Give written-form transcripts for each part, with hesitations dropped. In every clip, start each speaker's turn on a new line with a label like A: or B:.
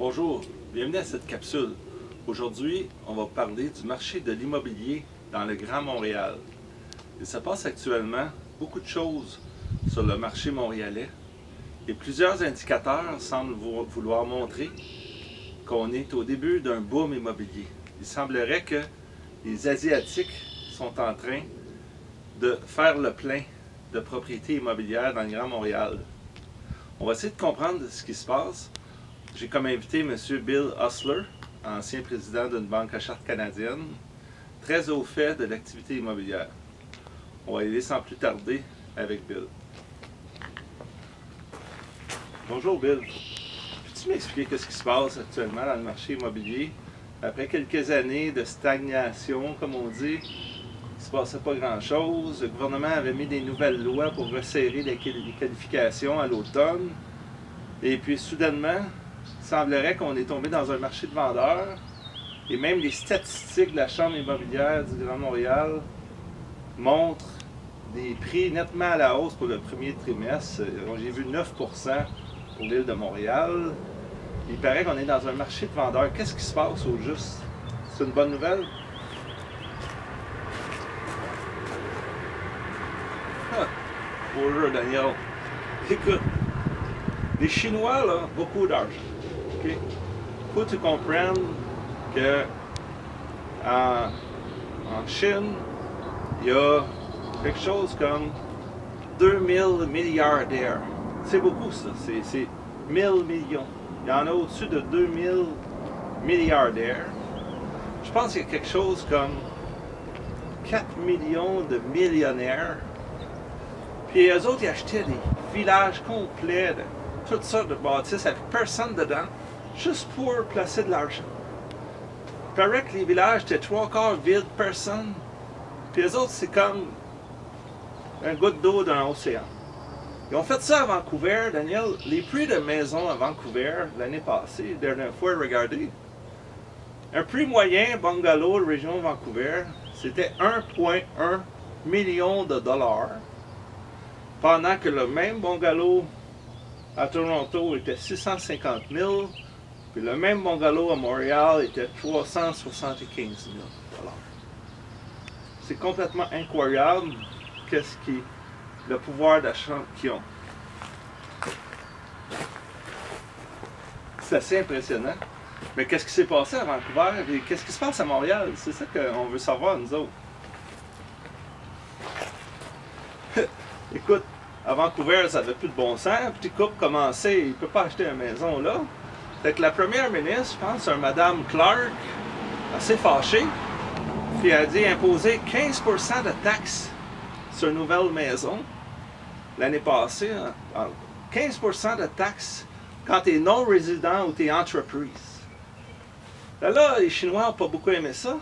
A: Bonjour, bienvenue à cette capsule. Aujourd'hui, on va parler du marché de l'immobilier dans le Grand Montréal. Il se passe actuellement beaucoup de choses sur le marché montréalais et plusieurs indicateurs semblent vouloir montrer qu'on est au début d'un boom immobilier. Il semblerait que les Asiatiques sont en train de faire le plein de propriétés immobilières dans le Grand Montréal. On va essayer de comprendre ce qui se passe. J'ai comme invité M. Bill Hustler, ancien président d'une banque à charte canadienne, très au fait de l'activité immobilière. On va y aller sans plus tarder avec Bill. Bonjour Bill. Peux-tu m'expliquer ce qui se passe actuellement dans le marché immobilier? Après quelques années de stagnation, comme on dit, il ne se passait pas grand-chose. Le gouvernement avait mis des nouvelles lois pour resserrer les qualifications à l'automne. Et puis soudainement, il semblerait qu'on est tombé dans un marché de vendeurs. Et même les statistiques de la Chambre immobilière du Grand Montréal montrent des prix nettement à la hausse pour le premier trimestre. J'ai vu 9% pour l'île de Montréal. Il paraît qu'on est dans un marché de vendeurs. Qu'est-ce qui se passe au juste? C'est une bonne nouvelle? Ah, bonjour Daniel. Écoute, les Chinois, là, beaucoup d'argent. Okay? Faut que tu comprennes que en Chine, il y a quelque chose comme 2000 milliardaires. C'est beaucoup ça, c'est 1000 millions. Il y en a au-dessus de 2000 milliardaires. Je pense qu'il y a quelque chose comme 4 millions de millionnaires. Puis eux autres, ils achetaient des villages complets de toutes sortes de bâtisses avec personne dedans, juste pour placer de l'argent. Il paraît que les villages étaient 3/4 vides, personne. Puis eux autres, c'est comme un goutte d'eau dans l'océan. Ils ont fait ça à Vancouver, Daniel. Les prix de maisons à Vancouver l'année passée, dernière fois, regardez. Un prix moyen bungalow de région de Vancouver, c'était 1,1 million de dollars. Pendant que le même bungalow à Toronto était 650 000, puis le même bungalow à Montréal était 375 000 $. C'est complètement incroyable le pouvoir d'achat qu'ils ont. C'est assez impressionnant. Mais qu'est-ce qui s'est passé à Vancouver et qu'est-ce qui se passe à Montréal? C'est ça qu'on veut savoir, nous autres. Écoute, à Vancouver, ça n'avait plus de bon sens. Un petit couple commençait, il ne peut pas acheter une maison là. Fait que la première ministre, je pense, c'est Mme Clark, assez fâchée, puis elle a dit imposer 15% de taxes sur une nouvelle maison. L'année passée, 15% de taxes quand tu es non-résident ou tu es entreprise. Là, les Chinois n'ont pas beaucoup aimé ça.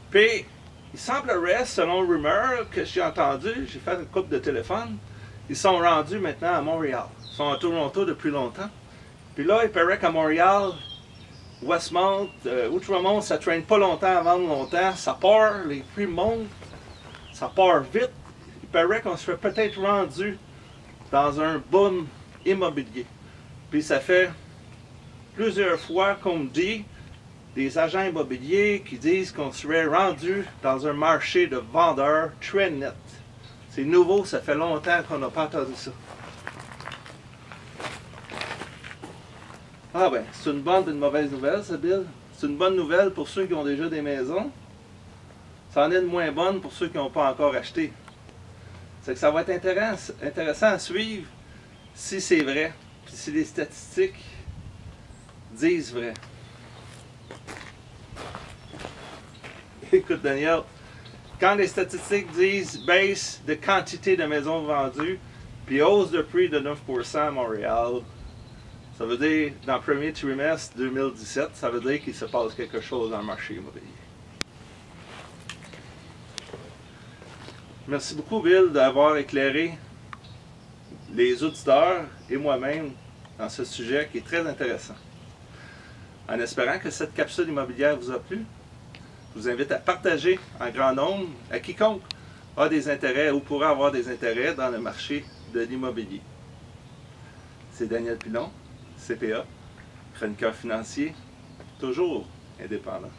A: Puis, il semblerait, selon rumeur que j'ai entendu, j'ai fait une couple de téléphone, ils sont rendus maintenant à Montréal. Ils sont à Toronto depuis longtemps. Puis là, il paraît qu'à Montréal, Westmount, Outremont, ça ne traîne pas longtemps à vendre longtemps. Ça part, les prix montent, ça part vite. Il paraît qu'on serait peut-être rendu dans un boom immobilier. Puis ça fait plusieurs fois qu'on me dit, des agents immobiliers qui disent qu'on serait rendu dans un marché de vendeurs très net. C'est nouveau, ça fait longtemps qu'on n'a pas entendu ça. Ah ben, c'est une bonne et une mauvaise nouvelle, ça, Bill. C'est une bonne nouvelle pour ceux qui ont déjà des maisons. Ça en est une moins bonne pour ceux qui n'ont pas encore acheté. C'est que ça va être intéressant à suivre si c'est vrai, puis si les statistiques disent vrai. Écoute, Daniel, quand les statistiques disent baisse de quantité de maisons vendues, puis hausse de prix de 9% à Montréal, ça veut dire, dans le premier trimestre 2017, ça veut dire qu'il se passe quelque chose dans le marché immobilier. Merci beaucoup, Bill, d'avoir éclairé les auditeurs et moi-même dans ce sujet qui est très intéressant. En espérant que cette capsule immobilière vous a plu, je vous invite à partager en grand nombre à quiconque a des intérêts ou pourrait avoir des intérêts dans le marché de l'immobilier. C'est Daniel Pilon, CPA, chroniqueur financier, toujours indépendant.